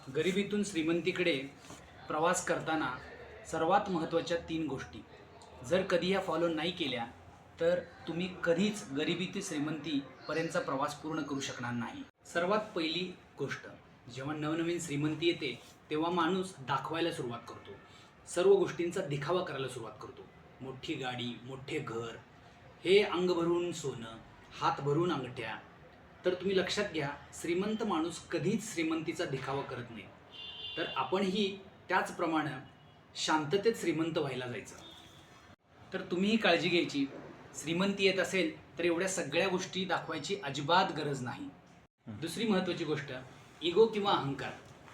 गरिबीतून श्रीमंतीकडे प्रवास करताना सर्वात महत्त्वाच्या 3 गोष्टी जर कधी ह्या फॉलो नाही केल्या तर तुम्ही कधीच गरिबी ते श्रीमंतीपर्यंतचा प्रवास पूर्ण करू शकणार नाही. सर्वात पहिली गोष्ट, जेव्हा नवनवीन श्रीमंती येते तेव्हा माणूस दाखवायला सुरुवात करतो, सर्व गोष्टींचा दिखावा करायला सुरुवात करतो. मोठी गाडी, मोठे घर, हे अंग भरून सोनं, हात भरून अंगठ्या. तर तुम्ही लक्षात घ्या, श्रीमंत माणूस कधीच श्रीमंतीचा दिखावा करत नाही. तर आपणही त्याचप्रमाणे शांततेत श्रीमंत व्हायला जायचं. तर तुम्हीही काळजी घ्यायची, श्रीमंती येत असेल तर एवढ्या सगळ्या गोष्टी दाखवायची अजिबात गरज नाही. दुसरी महत्त्वाची गोष्ट, इगो किंवा अहंकार.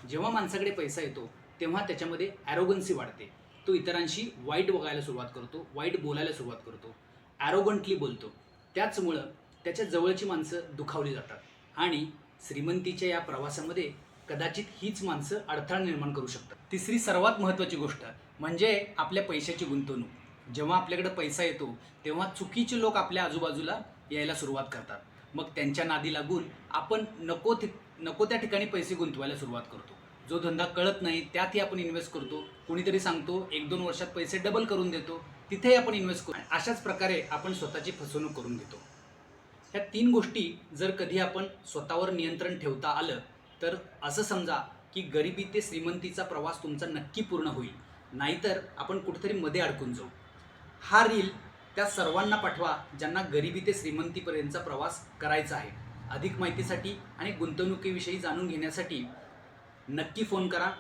जेव्हा माणसाकडे पैसा येतो तेव्हा त्याच्यामध्ये ॲरोगन्सी वाढते. तो इतरांशी वाईट बघायला सुरुवात करतो, वाईट बोलायला सुरुवात करतो, ॲरोगंटली बोलतो. त्याचमुळं त्याच्या जवळची माणसं दुखावली जातात आणि श्रीमंतीच्या या प्रवासामध्ये कदाचित हीच माणसं अडथळा निर्माण करू शकतात. तिसरी सर्वात महत्त्वाची गोष्ट म्हणजे आपल्या पैशाची गुंतवणूक. जेव्हा आपल्याकडे पैसा येतो तेव्हा चुकीचे लोक आपल्या आजूबाजूला यायला सुरुवात करतात. मग त्यांच्या नादी लागून आपण नको त्या ठिकाणी पैसे गुंतवायला सुरुवात करतो. जो धंदा कळत नाही त्यातही आपण इन्व्हेस्ट करतो. कुणीतरी सांगतो 1-2 वर्षात पैसे डबल करून देतो, तिथेही आपण इन्व्हेस्ट करतो. अशाच प्रकारे आपण स्वतःची फसवणूक करून घेतो. ह्या 3 गोष्टी जर कधी आपण स्वतःवर नियंत्रण ठेवता आलं तर असं समजा की गरिबी ते श्रीमंतीचा प्रवास तुमचा नक्की पूर्ण होईल. नाहीतर आपण कुठेतरी मध्ये अडकून जाऊ. हा रील त्या सर्वांना पाठवा ज्यांना गरिबी ते श्रीमंतीपर्यंतचा प्रवास करायचा आहे. अधिक माहितीसाठी आणि गुंतवणुकीविषयी जाणून घेण्यासाठी नक्की फोन करा.